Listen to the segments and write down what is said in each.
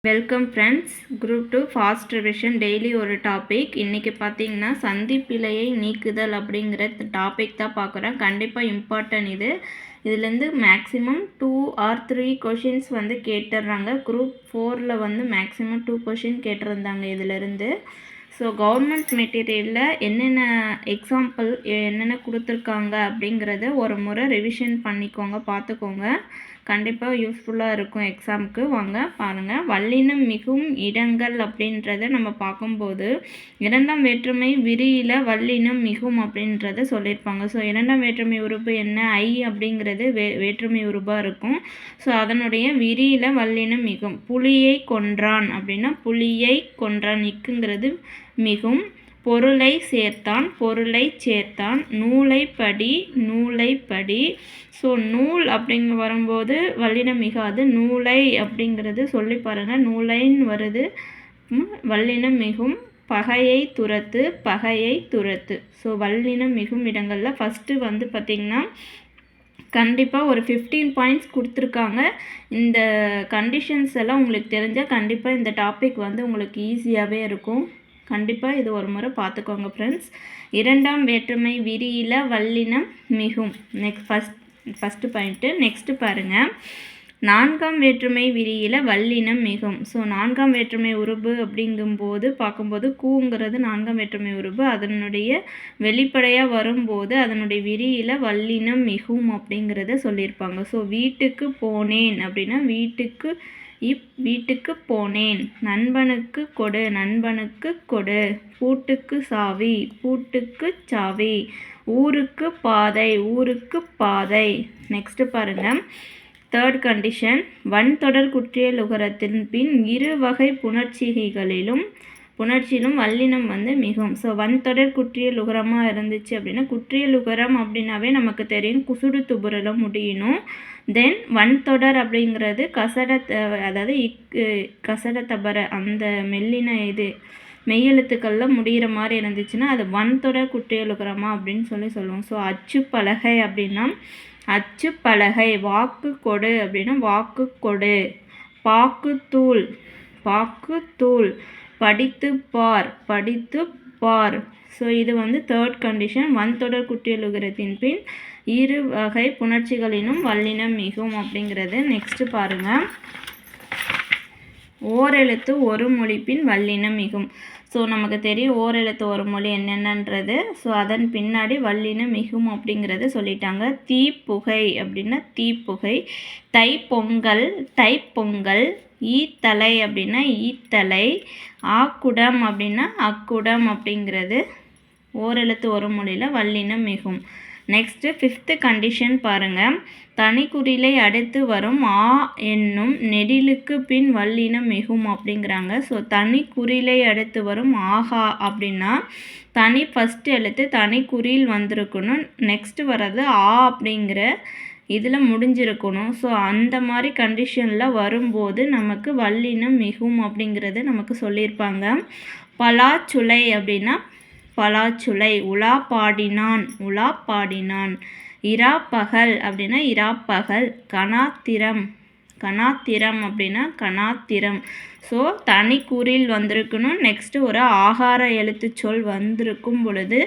Welcome friends. Group 2 fast revision daily ஒரு topic. இன்றைக்கி பார்த்தீங்கன்னா சந்திப்பிழையை நீக்குதல் அப்படிங்கிற டாபிக் தான் பார்க்குறோம். கண்டிப்பாக இம்பார்ட்டன்ட் இதுலேருந்து மேக்ஸிமம் 2 or 3 கொஷின்ஸ் கேட்டுடுறாங்க. குரூப் 4ல் மேக்ஸிமம் 2 கொஷின் கேட்டிருந்தாங்க இதிலேருந்து. ஸோ கவர்மெண்ட் மெட்டீரியலில் என்னென்ன எக்ஸாம்பிள் என்னென்ன கொடுத்துருக்காங்க அப்படிங்கிறத ஒரு முறை ரிவிஷன் பண்ணிக்கோங்க, பார்த்துக்கோங்க. கண்டிப்பாக யூஸ்ஃபுல்லாக இருக்கும் எக்ஸாமுக்கு. வாங்க பாருங்கள். வல்லினம் மிகும் இடங்கள் அப்படின்றத நம்ம பார்க்கும்போது இரண்டாம் வேற்றுமை விரியில் வல்லினம் மிகும் அப்படின்றத சொல்லியிருப்பாங்க. ஸோ இரண்டாம் வேற்றுமை உறுப்பு என்ன? ஐ அப்படிங்கிறது வேற்றுமை உறுப்பாக இருக்கும். ஸோ அதனுடைய விரியில் வல்லினம் மிகும். புலியை கொன்றான் அப்படின்னா புலியை கொன்றான், இக்குங்கிறது மிகும். பொருளை சேர்த்தான், பொருளை சேர்த்தான். நூலை படி, நூலை படி. ஸோ நூல் அப்படிங்க வரும்போது வல்லினம் மிகாது. நூலை அப்படிங்கிறது சொல்லி பாருங்கள். நூலைன்னு வருது, வல்லினம் மிகும். பகையை துரத்து, பகையை துரத்து. ஸோ வல்லினம் மிகும் இடங்களில் ஃபஸ்ட்டு பார்த்திங்கன்னா கண்டிப்பாக ஒரு 15 பாயிண்ட்ஸ் கொடுத்துருக்காங்க. இந்த கண்டிஷன்ஸ் எல்லாம் உங்களுக்கு தெரிஞ்சால் கண்டிப்பாக இந்த டாபிக் உங்களுக்கு ஈஸியாகவே இருக்கும். கண்டிப்பாக இது ஒரு முறை பார்த்துக்கோங்க ஃப்ரெண்ட்ஸ். இரண்டாம் வேற்றுமை விரியில் வல்லினம் மிகும். First point. நெக்ஸ்ட்டு பாருங்கள். நான்காம் வேற்றுமை விரியில் வல்லினம் மிகும். ஸோ நான்காம் வேற்றுமை உருபு அப்படிங்கும்போது பார்க்கும்போது கூங்கிறது நான்காம் வேற்றுமை உருபு. அதனுடைய வெளிப்படையாக வரும்போது அதனுடைய விரியில் வல்லினம் மிகும் அப்படிங்கிறத சொல்லியிருப்பாங்க. ஸோ வீட்டுக்கு போனேன் அப்படின்னா வீட்டுக்கு போனேன். நண்பனுக்கு கொடு, நண்பனுக்கு கொடு. பூட்டுக்கு சாவி, பூட்டுக்கு சாவி. ஊருக்கு பாதை, ஊருக்கு பாதை. நெக்ஸ்ட்டு பாருங்கள். Third condition. வன்தொடர் குற்றியல் உகரத்தின் பின் இரு வகை புணர்ச்சிகளிலும் வல்லினம் மிகும். ஸோ வன்தொடர் குற்றியல் உகரமாக இருந்துச்சு அப்படின்னா, குற்றியல் உகரம் அப்படின்னாவே நமக்கு தெரியும் குசுடு துபுரில் முடியணும். தென் வன்தொடர் அப்படிங்கிறது அதாவது கசட தபர அந்த மெல்லின மெய்யெழுத்துக்களில் முடிகிற மாதிரி இருந்துச்சுன்னா அது வன்தொடர் குற்றியல் உகரமா அப்படின்னு சொல்லுவோம். ஸோ அச்சு பலகை அப்படின்னா அச்சு பலகை. வாக்கு கொடு அப்படின்னா வாக்கு கொடு. பாக்குத்தூள், பாக்குத்தூள். படித்து பார், படித்து பார். ஸோ இது தேர்ட் கண்டிஷன். வன்தொடர் குற்றியலுகரத்தின் பின் இரு வகை புணர்ச்சிகளினும் வல்லினம் மிகும் அப்படிங்கிறது. நெக்ஸ்ட்டு பாருங்கள். ஓரெழுத்து ஒரு மொழி பின் வல்லினம் மிகும். ஸோ நமக்கு தெரியும் ஓரெழுத்து ஒரு மொழி என்னென்னன்றது. ஸோ அதன் பின்னாடி வல்லினம் மிகும் அப்படிங்கிறத சொல்லிட்டாங்க. தீப்புகை அப்படின்னா தீப்புகை. தைப்பொங்கல், தைப்பொங்கல். ஈத்தலை அப்படின்னா ஈத்தலை. ஆக்குடம் அப்படின்னா அக்குடம் அப்படிங்கிறது ஓரெழுத்து ஒரு மொழியில் வல்லினம் மிகும். நெக்ஸ்ட்டு ஃபிஃப்த்து கண்டிஷன் பாருங்கள். தனிக்குறிலை அடுத்து வரும் ஆ என்னும் நெடிலுக்கு பின் வல்லினம் மிகும் அப்படிங்கிறாங்க. ஸோ தனிக்குறிலை அடுத்து வரும் ஆஹா அப்படின்னா தனி ஃபஸ்ட்டு எழுத்து தனிக்குறியில் வந்திருக்கணும். நெக்ஸ்ட்டு வர்றது ஆ அப்படிங்கிற இதில் முடிஞ்சிருக்கணும். ஸோ அந்த மாதிரி கண்டிஷனில் வரும்போது நமக்கு வல்லினம் மிகும் அப்படிங்கிறது நமக்கு சொல்லியிருப்பாங்க. பலாச்சுளை அப்படின்னா பலாச்சுளை. உலா பாடினான், உலா பாடினான். இராப்பகல் அப்படின்னா இராப்பகல். கனாத்திரம், கனாத்திரம் அப்படின்னா கனாத்திரம். ஸோ தனிக்கூறில் வந்திருக்கணும். நெக்ஸ்ட்டு ஒரு ஆகார எழுத்து சொல் வந்திருக்கும் பொழுது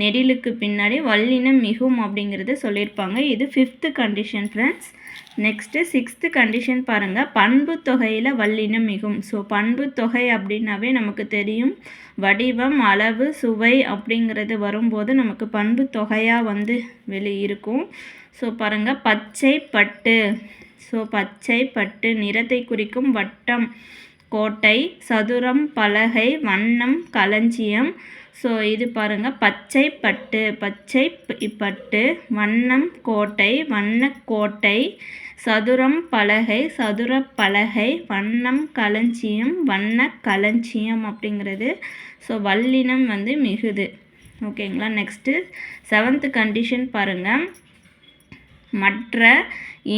நெடிலுக்கு பின்னாடி வல்லினம் மிகும் அப்படிங்கிறது சொல்லியிருப்பாங்க. இது 5th condition friends. Next 6th condition பாருங்கள். பண்பு தொகையில் வல்லினம் மிகும். ஸோ பண்பு தொகை அப்படின்னாவே நமக்கு தெரியும் வடிவம், அளவு, சுவை அப்படிங்கிறது வரும்போது நமக்கு பண்பு தொகையாக இருக்கும். ஸோ பாருங்கள். பச்சை பட்டு. ஸோ பச்சை பட்டு. நிறத்தை குறிக்கும் வட்டம் கோட்டை. சதுரம் பலகை. வண்ணம் களஞ்சியம். ஸோ இது பாருங்கள். பச்சை பட்டு, பச்சை பட்டு. வண்ணம் கோட்டை, வண்ணக்கோட்டை. சதுரம் பலகை, சதுர பலகை. வண்ணம் களஞ்சியம், வண்ண களஞ்சியம் அப்படிங்கிறது. ஸோ வல்லினம் மிகுது. ஓகேங்களா. நெக்ஸ்ட்டு 7th கண்டிஷன் பாருங்கள். மற்ற,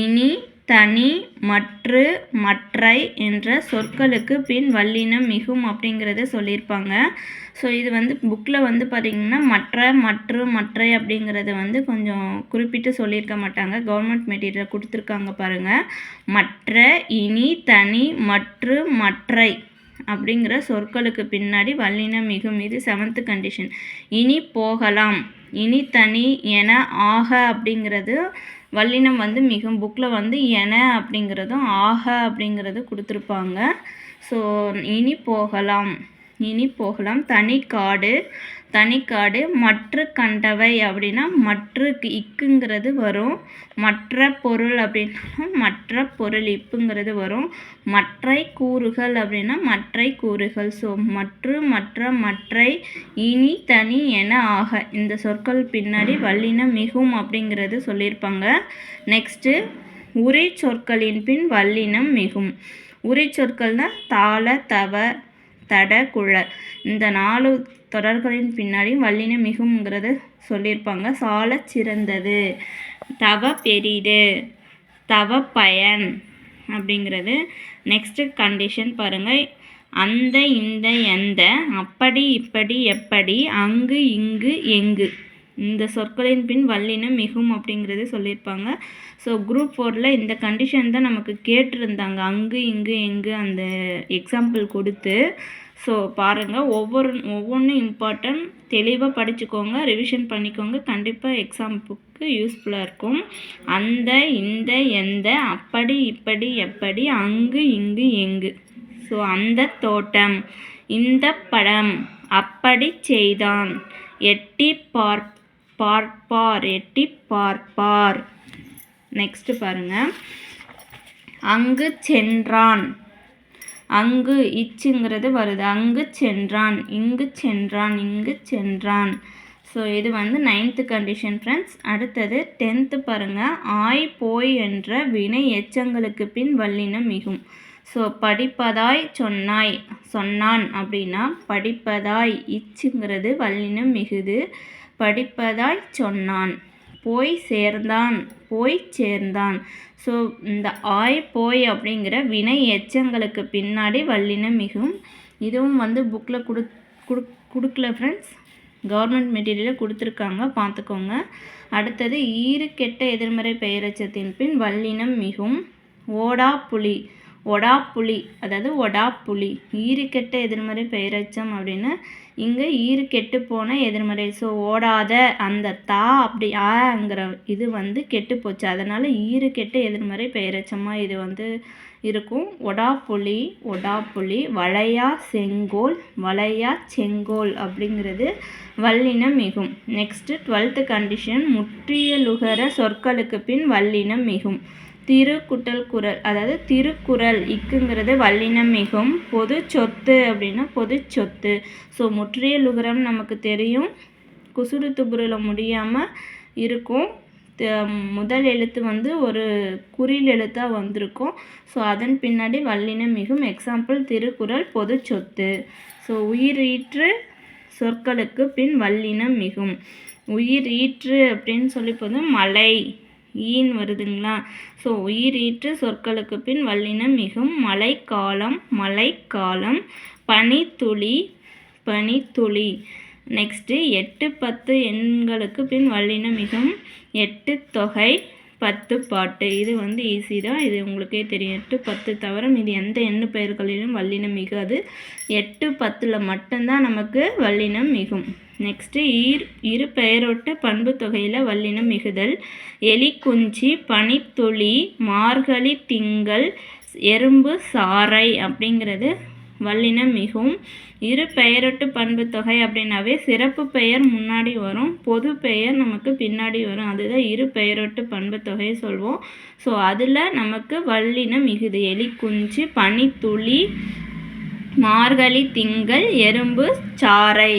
இனி, தனி, மற்று, மற்றை என்ற சொற்களுக்கு பின் வல்லினம் மிகும் அப்படிங்கிறத சொல்லியிருப்பாங்க. ஸோ இது வந்து புக்கில் வந்து பார்த்திங்கன்னா மற்ற, மற்று, மற்றை அப்படிங்கிறது கொஞ்சம் குறிப்பிட்டு சொல்லியிருக்க மாட்டாங்க. கவர்மெண்ட் மெட்டீரியல் கொடுத்துருக்காங்க பாருங்கள். மற்ற, இனி, தனி, மற்று, மற்றை அப்படிங்கிற சொற்களுக்கு பின்னாடி வல்லினம் மிகும். இது 7th கண்டிஷன். இனி போகலாம், இனி தனி, என, ஆக அப்படிங்கிறது வல்லினம் மிகும். புக்கில் என அப்படிங்கிறதும் ஆக அப்படிங்கிறது கொடுத்துருப்பாங்க. ஸோ இனி போகலாம், இனி போகலாம். தனிக்காடு, தனிக்காடு. மற்று கண்டவை அப்படின்னா மற்று இக்குங்கிறது வரும். மற்ற பொருள் அப்படின்னா மற்ற பொருள் இப்புங்கிறது வரும். மற்றை கூறுகள் அப்படின்னா மற்றை கூறுகள். ஸோ மற்று, மற்ற, மற்றை, இனி, தனி, என, ஆக இந்த சொற்கள் பின்னாடி வல்லினம் மிகும் அப்படிங்கிறது சொல்லியிருப்பாங்க. நெக்ஸ்ட்டு உரி சொற்களின் பின் வல்லினம் மிகும். உரி சொற்கள்னால் தாள, தவ, தட, குழ இந்த 4 தொடர்களின் பின்னாடி வல்லினம் மிகும்ங்கிறது சொல்லியிருப்பாங்க. சால சிறந்தது, தவ பெரிது, தவ பயன் அப்படிங்கிறது. நெக்ஸ்ட்டு கண்டிஷன் பாருங்கள். அந்த, இந்த, எந்த, அப்படி, இப்படி, எப்படி, அங்கு, இங்கு, எங்கு இந்த சொற்களின் பின் வல்லினம் மிகும் அப்படிங்கிறது சொல்லியிருப்பாங்க. ஸோ குரூப் 4ல் இந்த கண்டிஷன் தான் நமக்கு கேட்டிருந்தாங்க. அங்கு, இங்கு, எங்கு அந்த எக்ஸாம்பிள் கொடுத்து. ஸோ பாருங்கள், ஒவ்வொன்றும் இம்பார்ட்டன்ட். தெளிவாக படிச்சுக்கோங்க, ரிவிஷன் பண்ணிக்கோங்க. கண்டிப்பாக எக்ஸாம்புக்கு யூஸ்ஃபுல்லாக இருக்கும். அந்த, இந்த, எந்த, அப்படி, இப்படி, எப்படி, அங்கு, இங்கு, எங்கு. ஸோ அந்த தோட்டம், இந்த படம், அப்படி செய்தான், எட்டி பார்ப்பார், எட்டி பார்ப்பார். நெக்ஸ்ட்டு பாருங்கள். அங்கு சென்றான், அங்கு இச்சுங்கிறது வருது. அங்கு சென்றான், இங்கு சென்றான், இங்கு சென்றான். ஸோ இது 9th கண்டிஷன் ஃப்ரெண்ட்ஸ். அடுத்தது 10th பாருங்கள். ஆய், போய் என்ற வினை எச்சங்களுக்கு பின் வல்லினம் மிகும். ஸோ படிப்பதாய், சொன்னாய், சொன்னான் அப்படின்னா படிப்பதாய் இச்சுங்கிறது வல்லினம் மிகுது. படிப்பதாய் சொன்னான். போய் சேர்ந்தான், போய் சேர்ந்தான். ஸோ இந்த ஆய், போய் அப்படிங்கிற வினை எச்சங்களுக்கு பின்னாடி வல்லினம் மிகும். இதுவும் புக்கில் கொடுக்கல ஃப்ரெண்ட்ஸ். கவர்மெண்ட் மெட்டீரியலில் கொடுத்துருக்காங்க, பார்த்துக்கோங்க. அடுத்தது ஈறு கெட்ட எதிர்மறை பெயரெச்சத்தின் பின் வல்லினம் மிகும். ஓடா புலி, ஒடாப்புளி, அதாவது ஒடாப்புளி. ஈறு கெட்ட எதிர்மறை பெயரெச்சம் அப்படின்னா இங்கே ஈறு கெட்டு போன எதிர்மறை. ஸோ ஓடாத அந்த தா அப்படி ஆங்கிற இது கெட்டு போச்சு. அதனால் ஈறு கெட்ட எதிர்மறை பெயரெச்சமாக இது இருக்கும். ஒடாப்புளி, ஒடாப்புளி. வளையா செங்கோல், வளையா செங்கோல் அப்படிங்கிறது வல்லினம் மிகும். Next 12th condition. முற்றியலுகர சொற்களுக்கு பின் வல்லினம் மிகும். திரு குட்டல் குரல், அதாவது திருக்குறள் இக்குங்கிறது வல்லினம் மிகும். பொது சொத்து அப்படின்னா பொது சொத்து. ஸோ முற்றியலுகரம் நமக்கு தெரியும், குசுடு துபுருல முடியாமல் இருக்கும். முதல் எழுத்து ஒரு குறில் எழுத்தாக வந்திருக்கும். ஸோ அதன் பின்னாடி வல்லினம் மிகும். எக்ஸாம்பிள் திருக்குறள், பொது சொத்து. ஸோ உயிரீற்று சொற்களுக்கு பின் வல்லினம் மிகும். உயிரீற்று அப்படின்னு சொல்லி மலை ஈன் வருதுங்களா. ஸோ உயிரீற்று சொற்களுக்கு பின் வல்லினம் மிகும். மழைக்காலம், மழைக்காலம். பனித்துளி, பனித்துளி. நெக்ஸ்ட்டு 8, 10 எண்களுக்கு பின் வல்லினம் மிகும். 8 தொகை, 10 பாட்டு. இது ஈஸி தான், இது உங்களுக்கே தெரியும். 8, 10 தவிர இது எந்த எண்ணு பெயர்களிலும் வல்லினம் மிகாது. 8, 10ல் மட்டும்தான் நமக்கு வல்லினம் மிகும். நெக்ஸ்ட்டு இரு பெயரொட்டு பண்பு தொகையில் வல்லினம் மிகுதல். எலி குஞ்சி, பனித்துளி, மார்கழி திங்கள், எறும்பு சாறை அப்படிங்கிறது வல்லினம் மிகும். இரு பெயரொட்டு பண்பு தொகை அப்படின்னாவே சிறப்பு பெயர் முன்னாடி வரும், பொது பெயர் நமக்கு பின்னாடி வரும். அதுதான் இரு பெயரொட்டு பண்பு தொகையை சொல்வோம். ஸோ அதில் நமக்கு வல்லினம் மிகுது. எலி குஞ்சு, பனித்துளி, மார்கழி திங்கள், எறும்பு சாறை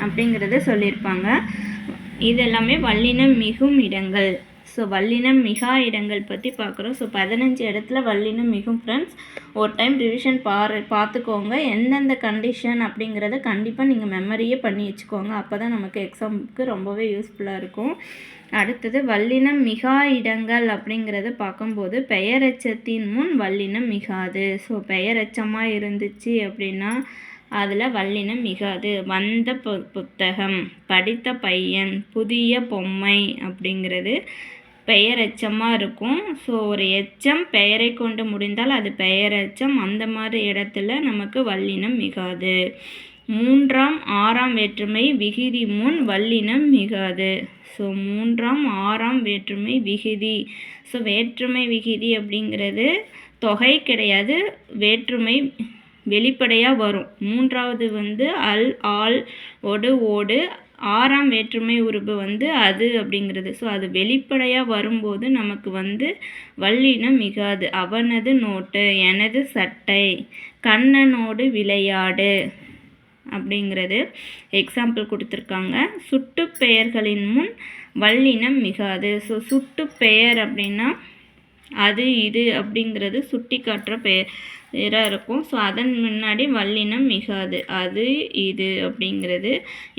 அப்படிங்கிறத சொல்லியிருப்பாங்க. இதெல்லாமே வல்லினம் மிகும் இடங்கள். ஸோ வல்லினம் மிகா இடங்கள் பற்றி பார்க்குறோம். ஸோ 15 இடத்துல வல்லினம் மிகும் ஃப்ரெண்ட்ஸ். ஒரு டைம் ரிவிஷன் பார்த்துக்கோங்க. எந்தெந்த கண்டிஷன் அப்படிங்கிறத கண்டிப்பாக நீங்கள் மெமரியே பண்ணி வச்சுக்கோங்க. அப்போ தான் நமக்கு எக்ஸாமுக்கு ரொம்பவே யூஸ்ஃபுல்லாக இருக்கும். அடுத்தது வல்லினம் மிகா இடங்கள் அப்படிங்கிறத பார்க்கும்போது பெயரெச்சத்தின் முன் வல்லினம் மிகாது. ஸோ பெயரெச்சமாக இருந்துச்சு அப்படின்னா அதில் வல்லினம் மிகாது. வந்த புத்தகம், படித்த பையன், புதிய பொம்மை அப்படிங்கிறது பெயரெச்சமாக இருக்கும். ஸோ ஒரு எச்சம் பெயரை கொண்டு முடிந்தால் அது பெயரெச்சம். அந்த மாதிரி இடத்துல நமக்கு வல்லினம் மிகாது. 3ஆம் 6ஆம் வேற்றுமை விகுதி முன் வல்லினம் மிகாது. ஸோ 3ஆம் 6ஆம் வேற்றுமை விகுதி. ஸோ வேற்றுமை விகுதி அப்படிங்கிறது தொகை கிடையாது, வேற்றுமை வெளிப்படையாக வரும். 3வது அல், ஆல், ஒடு, ஓடு. 6ஆம் வேற்றுமை உருபு அது அப்படிங்கிறது. ஸோ அது வெளிப்படையாக வரும்போது நமக்கு வல்லினம் மிகாது. அவனது நோட்டு, எனது சட்டை, கண்ணனோடு விளையாடு அப்படிங்கிறது எக்ஸாம்பிள் கொடுத்துருக்காங்க. சுட்டு பெயர்களின் முன் வல்லினம் மிகாது. ஸோ சுட்டு பெயர் அப்படின்னா அது இது அப்படிங்கிறது சுட்டி காட்டுற பெயராக இருக்கும். ஸோ அதன் முன்னாடி வல்லினம் மிகாது. அது இது அப்படிங்கிறது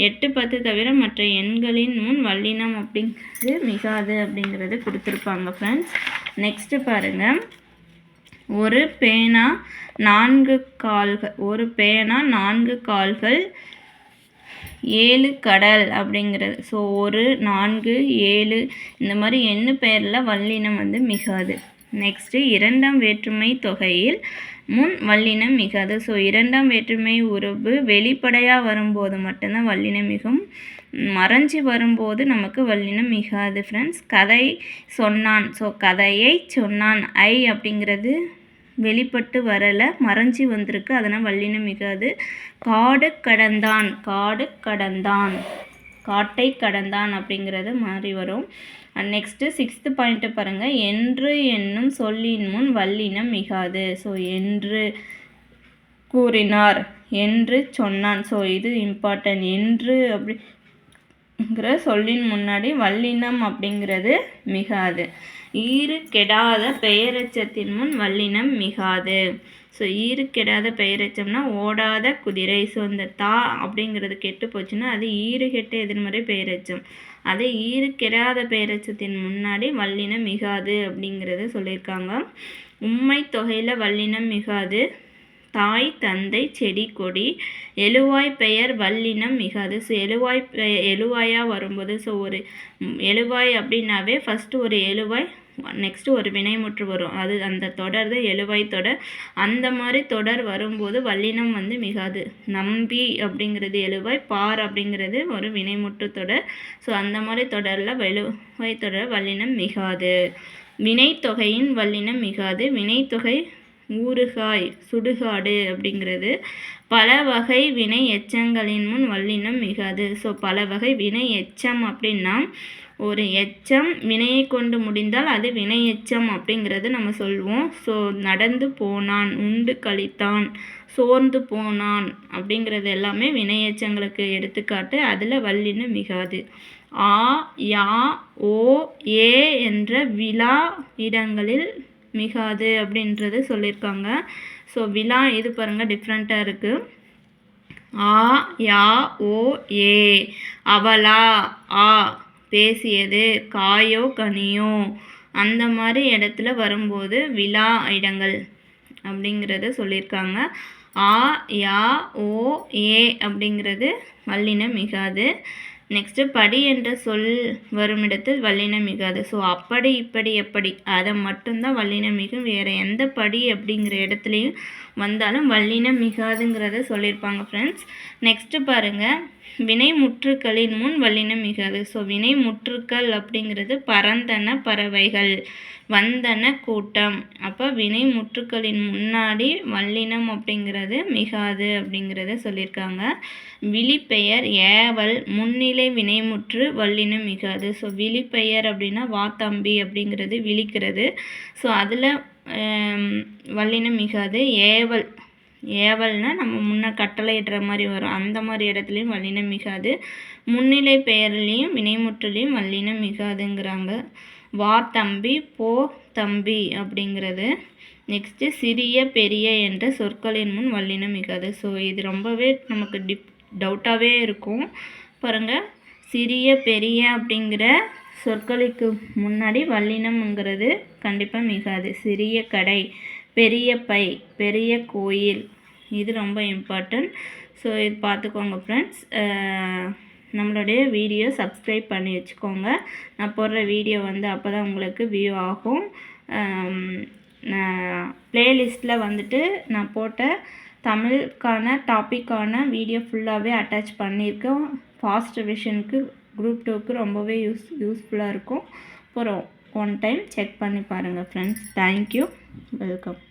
8, 10 தவிர மற்ற எண்களின் முன் வல்லினம் அப்படிங்கிறது மிகாது அப்படிங்கிறது கொடுத்துருப்பாங்க ஃப்ரெண்ட்ஸ். நெக்ஸ்ட்டு பாருங்கள். ஒரு பேனா 4 கால்கள், ஒரு பேனா 4 கால்கள் 7 கடல் அப்படிங்கிறது. ஸோ 1, 4, 7 இந்த மாதிரி எண்ணு பெயரில் வல்லினம் மிகாது. நெக்ஸ்ட்டு 2ஆம் வேற்றுமை தொகையில் முன் வல்லினம் மிகாது. ஸோ 2ஆம் வேற்றுமை உருபு வெளிப்படையாக வரும்போது மட்டும்தான் வல்லினம் மிகும். மறைஞ்சி வரும்போது நமக்கு வல்லினம் மிகாது ஃப்ரெண்ட்ஸ். கதை சொன்னான். ஸோ கதையை சொன்னான். ஐ அப்படிங்கிறது வெளிப்பட்டு வரலை, மறைஞ்சி வந்திருக்கு, அதனால் வல்லினம் மிகாது. காடு கடந்தான், காடு கடந்தான், காட்டை கடந்தான் அப்படிங்கிறது மாறி வரும். நெக்ஸ்ட்டு 6th பாயிண்ட்டு பாருங்கள். என்று என்னும் சொல்லின் முன் வல்லினம் மிகாது. ஸோ என்று கூறினார், என்று சொன்னான். ஸோ இது இம்பார்ட்டன்ட். என்று அப்படிங்கிற சொல்லின் முன்னாடி வல்லினம் அப்படிங்கிறது மிகாது. ஈறு கெடாத பெயரெச்சத்தின் முன் வல்லினம் மிகாது. ஸோ ஈறு கெடாத பெயரெச்சம்னா ஓடாத குதிரை. ஸோ இந்த தா அப்படிங்கிறது கெட்டு போச்சுன்னா அது ஈறு கெட்ட எதிர்மறை பெயரெச்சம். அதே ஈறு கெடாத பெயரெச்சத்தின் முன்னாடி வல்லினம் மிகாது அப்படிங்கிறத சொல்லியிருக்காங்க. உம்மை தொகையில் வல்லினம் மிகாது. தாய், தந்தை, செடி, கொடி, எழுவாய் பெயர் வல்லினம் மிகாது. ஸோ எழுவாயாக வரும்போது ஸோ ஒரு எழுவாய் அப்படின்னாவே ஃபஸ்ட்டு ஒரு எழுவாய், நெக்ஸ்ட்டு ஒரு வினைமுற்று வரும். அது அந்த தொடர் தான் எழுவாய் தொடர். அந்த மாதிரி தொடர் வரும்போது வல்லினம் மிகாது. நம்பி அப்படிங்கிறது எழுவாய், பார் அப்படிங்கிறது ஒரு வினைமுற்று தொடர். ஸோ அந்த மாதிரி தொடரில் எழுவாய் தொடர் வல்லினம் மிகாது. வினைத்தொகையின் வல்லினம் மிகாது. வினைத்தொகை ஊறுகாய், சுடுகாடு அப்படிங்கிறது. பல வகை வினை எச்சங்களின் முன் வல்லினம் மிகாது. ஸோ பல வகை வினை எச்சம் அப்படின்னா ஒரு எச்சம் வினையை கொண்டு முடிந்தால் அது வினை எச்சம் அப்படிங்கிறது நம்ம சொல்லுவோம். ஸோ நடந்து போனான், உண்டு கழித்தான், சோர்ந்து போனான் அப்படிங்கிறது எல்லாமே வினை எச்சங்களுக்கு எடுத்துக்காட்டு. அதில் வல்லினம் மிகாது. ஆ, யா, ஓ, ஏ என்ற விலா இடங்களில் மிகாது அப்படின்றது சொல்லியிருக்காங்க. ஸோ விலா இது பாருங்கள் டிஃப்ரெண்ட்டாக இருக்குது. ஆ, யா, ஓ, ஏ. அவளா, ஆ பேசியது, காயோ கனியோ அந்த மாதிரி இடத்துல வரும்போது விலா இடங்கள் அப்படிங்கிறத சொல்லியிருக்காங்க. ஆ, யா, ஓ, ஏ அப்படிங்கிறது வல்லினம் மிகாது. நெக்ஸ்ட்டு படி என்ற சொல் வரும் இடத்தில் வல்லினம் மிகாது. ஸோ அப்படி, இப்படி, எப்படி அதை மட்டும்தான் வல்லினம் மிகும். வேறு எந்த படி அப்படிங்கிற இடத்துலையும் வந்தாலும் வல்லினம் மிகாதுங்கிறத சொல்லியிருப்பாங்க ஃப்ரெண்ட்ஸ். நெக்ஸ்ட்டு பாருங்கள். வினைமுற்றுக்களின் முன் வல்லினம் மிகாது. ஸோ வினைமுற்றுக்கள் அப்படிங்கிறது பறந்தன பறவைகள், வந்தன கூட்டம். அப்போ வினைமுற்றுக்களின் முன்னாடி வல்லினம் அப்படிங்கிறது மிகாது அப்படிங்கிறத சொல்லியிருக்காங்க. விழிப்பெயர் ஏவல் முன்னிலை வினைமுற்று வல்லினம் மிகாது. ஸோ விழிப்பெயர் அப்படின்னா வா தம்பி அப்படிங்கிறது விழிக்கிறது. ஸோ அதில் வல்லினம் மிகாது. ஏவல், ஏவல்னால் நம்ம முன்ன கட்டளையிடுற மாதிரி வரும், அந்த மாதிரி இடத்துலையும் வல்லினம் மிகாது. முன்னிலை பெயர்லேயும் வினைமுற்றுலையும் வல்லினம் மிகாதுங்கிறாங்க. வா தம்பி போ தம்பி அப்படிங்கிறது. நெக்ஸ்ட்டு சிறிய பெரிய என்ற சொற்களின் முன் வல்லினம் மிகாது. ஸோ இது ரொம்பவே நமக்கு டவுட்டாகவே இருக்கும் பாருங்கள். சிறிய பெரிய அப்படிங்கிற சொற்களுக்கு முன்னாடி வல்லினம்ங்கிறது கண்டிப்பாக மிகாது. சிறிய கடை, பெரிய பை, பெரிய கோயில், இது ரொம்ப இம்பார்ட்டன்ட். ஸோ இது பார்த்துக்கோங்க ஃப்ரெண்ட்ஸ். நம்மளுடைய வீடியோ சப்ஸ்கிரைப் பண்ணி வச்சுக்கோங்க. நான் போடுற வீடியோ வந்து அப்போ தான் உங்களுக்கு வியூ ஆகும். ப்ளேலிஸ்ட்டில் வந்துட்டு நான் போட்ட தமிழுக்கான டாப்பிக்கான வீடியோ ஃபுல்லாகவே அட்டாச் பண்ணியிருக்கேன். ஃபாஸ்ட் ரிவிஷனுக்கு குரூப் 2க்கு ரொம்பவே யூஸ்ஃபுல்லாக இருக்கும். அப்புறம் ஒன் டைம் செக் பண்ணி பாருங்கள் ஃப்ரெண்ட்ஸ். தேங்க்யூ. வெல்கம்.